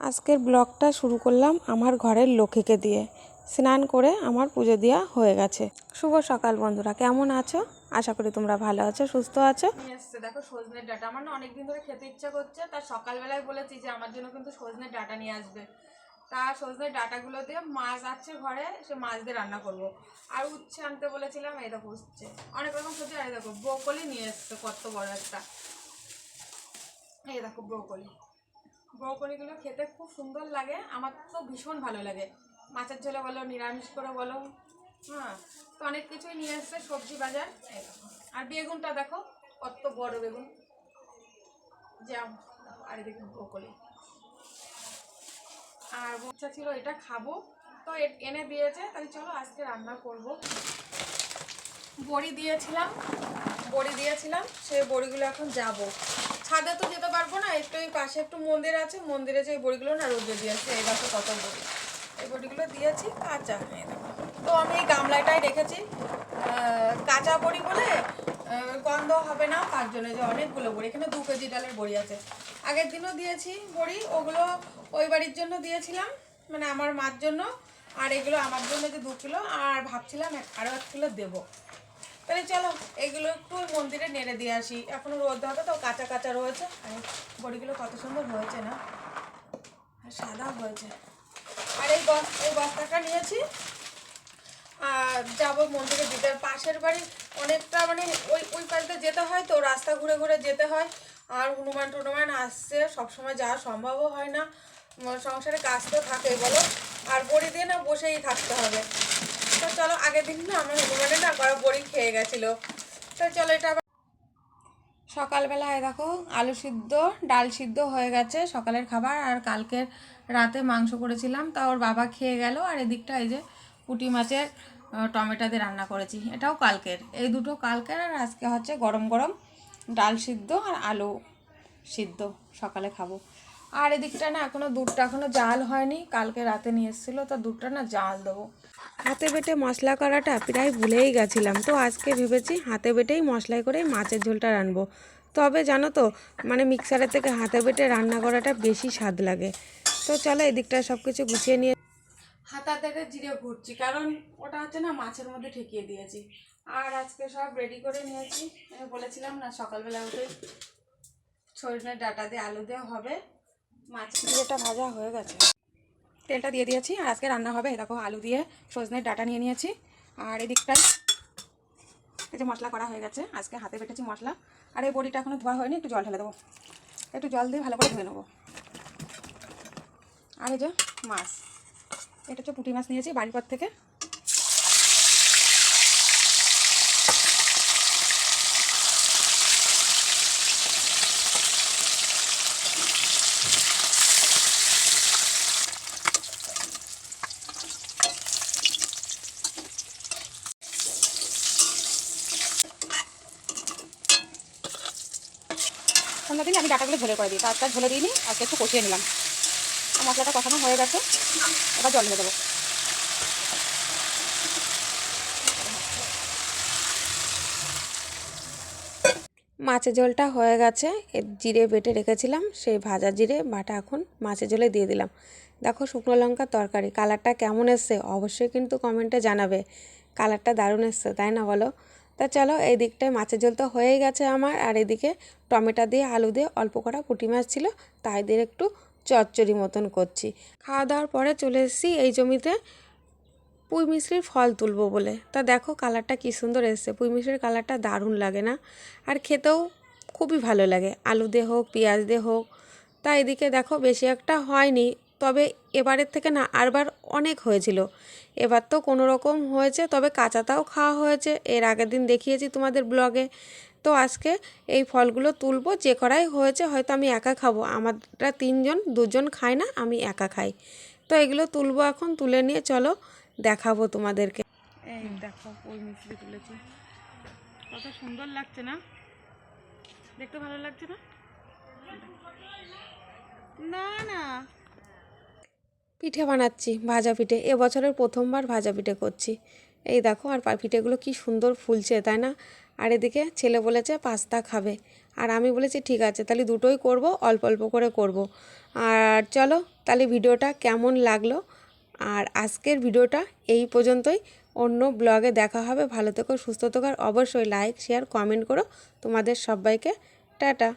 আজকের ব্লগটা শুরু করলাম আমার ঘরের লক্ষ্মীকে দিয়ে। স্নান করে আমার পুজো দেওয়া হয়ে গেছে। শুভ সকাল বন্ধুরা, কেমন আছো? আশা করি তোমরা ভালো আছো, সুস্থ আছো। এসছে দেখো সজনের ডাটা, আমার না অনেকদিন ধরে খেতে ইচ্ছা করছে। তার সকালবেলায় বলেছি যে আমার জন্য কিন্তু সজনের ডাটা নিয়ে আসবে। তা সজনের ডাটাগুলো দিয়ে মাছ আছে ঘরে, সে মাছ দিয়ে রান্না করব। আর উচ্ছে আনতে বলেছিলাম, এই দেখো উচ্ছে, অনেক রকম সবজি। আর এই দেখো ব্রোকলি নিয়ে এসছে কত বড় একটা, এই দেখো ব্রোকলি। ব্রোকলিগুলো খেতে খুব সুন্দর লাগে, আমার তো ভীষণ ভালো লাগে। মাছের ঝোলে বলো, নিরামিষ করে বলো, হ্যাঁ। তো অনেক কিছুই নিয়ে এসছে সবজি বাজার। এই দেখো, আর বেগুনটা দেখো কত বড় বেগুন, জ্যাম। আর এদিকে ব্রোকলি। আর ইচ্ছা ছিল এটা খাবো, তো এনে দিয়েছে, তাই চলো আজকে রান্না করব। বড়ি দিয়েছিলাম সেই বড়িগুলো এখন যাব। ছাদে তো যেতে পারবো না, একটু এই পাশে একটু মন্দির আছে, মন্দিরে যে বড়িগুলো না রোদে দিয়েছি। এই দেখো কত বড়ি, এই বড়িগুলো দিয়েছি কাঁচা। তো আমি এই গামলাটায় রেখেছি কাঁচা বড়ি বলে গন্ধ হবে না, তার জন্য। যে অনেকগুলো বড়ি, এখানে 2 কেজি ডালের বড়ি আছে। আগের দিনও দিয়েছি বড়ি, ওগুলো ওই বাড়ির জন্য দিয়েছিলাম, মানে আমার মার জন্য। আর এগুলো আমার জন্য যে 2 কিলো, আর ভাবছিলাম আরও 1 কিলো দেবো। তাহলে চলো এগুলো একটু মন্দিরে নেড়ে দিয়ে আসি, এখনো রোদ হবে তো, কাঁচা কাঁচা রয়েছে। আর বড়িগুলো কত সুন্দর হয়েছে না, সাদা হয়েছে। আর এই বস্তাটা নিয়েছি, আর যাবো মন্দিরে দিতে। পাশের বাড়ি অনেকটা, মানে ওই পাশে যেতে হয়, তো রাস্তা ঘুরে ঘুরে যেতে হয়। আর হনুমান টনুমান আসছে, সবসময় যাওয়া সম্ভবও হয় না, সংসারে কাজ তো থাকেই বলো। আর বড়ি দিয়ে না বসেই থাকতে হবে। তো চলো, আগের দিন না আমার হনুমানে না করা বড়ি খেয়ে গেছিলো। তো চলো এটা আবার সকালবেলায় দেখো আলু সিদ্ধ ডাল সিদ্ধ হয়ে গেছে সকালের খাবার। আর কালকের রাতে মাংস করেছিলাম, তা ওর বাবা খেয়ে গেল। আর এদিকটা এই যে পুঁটি মাছের টমেটো দিয়ে রান্না করেছি, এটাও কালকের। এই দুটো কালকের, আর আজকে হচ্ছে গরম গরম ডাল সিদ্ধ আর আলু সিদ্ধ সকালে খাবো। আর এদিকটা না দুধটা এখনো জাল হয়নি, কালকে রাতে নিয়ে এসেছিলো, তো দুধটা না জাল দেবো। হাতে বেটে মশলা করাটা প্রায় ভুলেই গেছিলাম, তো আজকে ভেবেছি হাতে বেটেই মশলাই করে মাছের ঝোলটা রানবো। তবে জানো তো, মানে মিক্সারের থেকে হাতে বেটে রান্না করাটা বেশি স্বাদ লাগে। তো চলো এদিকটা সব কিছু গুছিয়ে নিয়ে হাতাতে জিরে ভুটছি, কারণ ওটা হচ্ছে না মাছের মধ্যে ঠেকিয়ে দিয়েছি। আর আজকে সব রেডি করে নিয়েছি, আমি বলেছিলাম না সকালবেলা উঠে সজনের ডাঁটা দিয়ে আলু দেওয়া হবে। মাছ জিরেটা ভাজা হয়ে গেছে, তেলটা দিয়ে দিয়েছি। আর আজকে রান্না হবে দেখো আলু দিয়ে সজনের ডাঁটা নিয়ে নিয়েছি। আর এদিকটায় এই যে মশলা করা হয়ে গেছে, আজকে হাতে বেটেছি মশলা। আর এই বড়িটা এখনো ধোয়া হয়নি, একটু জল ঢেলে দেবো, একটু জল দিয়ে ভালো করে ধুয়ে নেবো। আর এই যে মাছ, এটা হচ্ছে পুঁটি মাছ নিয়েছি বাড়ির পর থেকে। সন্ধ্যা দিনে আমি ডাটাগুলো ঝোলে করে দিই, তার ঝোলে দিইনি, আজকে একটু কষিয়ে নিলাম। মশলাটা কষানো হয়ে গেছে, এবার জল ঢেলে দেবো। মাছের ঝোলটা হয়ে গেছে, জিরে বেটে রেখেছিলাম, সেই ভাজা জিরে বাটা এখন মাছের ঝোলে দিয়ে দিলাম। দেখো শুকনো লঙ্কার তরকারি, কালারটা কেমন এসছে অবশ্যই কিন্তু কমেন্টে জানাবে। কালারটা দারুণ এসছে, তাই না বলো? তা চলো এই দিকটায় মাছের ঝোল তো হয়েই গেছে আমার। আর এদিকে টমেটো দিয়ে আলু দিয়ে অল্প করা পুঁটি মাছ ছিল, তাই দিয়ে একটু চচ্চড়ি মতন করছি। খাওয়া দাওয়ার পরে চলে এসেছি এই জমিতে পুঁই মিশ্রির ফল তুলবো বলে। তা দেখো কালারটা কী সুন্দর এসছে, পুঁই মিশ্রির কালারটা দারুণ লাগে না? আর খেতেও খুবই ভালো লাগে, আলু দিয়ে হোক পেঁয়াজ দিয়ে হোক। তা এদিকে দেখো বেশি একটা হয়নি, তবে এবারের থেকে না আরবার অনেক হয়েছিল। এবার তো কোনো রকম হয়েছে, তবে কাঁচাটাও খাওয়া হয়েছে, এর আগের দিন দেখিয়েছি তোমাদের ব্লগে। তো আজকে এই ফলগুলো তুলবো, যে করাই হয়েছে হয়তো আমি একা খাবো, আমরা 3জন, 2জন খাই না, আমি একা খাই। তো এগুলো তুলবো এখন, তুলে নিয়ে চলো দেখাবো তোমাদেরকে। এই দেখো ওই মিষ্টি তুলেছি, কত সুন্দর লাগছে না? দেখতে ভালো লাগছে না? না না, পিঠে বানাচ্ছি, ভাজা পিঠে। এবছরের প্রথমবার ভাজা পিঠে করছি। এই দেখো, আর পিঠেগুলো কি সুন্দর ফুলছে, তাই না? আর এদিকে ছেলে বলেছে পাস্তা খাবে, আর আমি বলেছি ঠিক আছে, তাহলে দুটোই করব, অল্প অল্প করে করব। আর চলো তাহলে ভিডিওটা কেমন লাগলো, আর আজকের ভিডিওটা এই পর্যন্তই। অন্য ব্লগে দেখা হবে। ভালো থেকো, সুস্থ থেকো, আর অবশ্যই লাইক শেয়ার কমেন্ট করো। তোমাদের সবাইকে টাটা।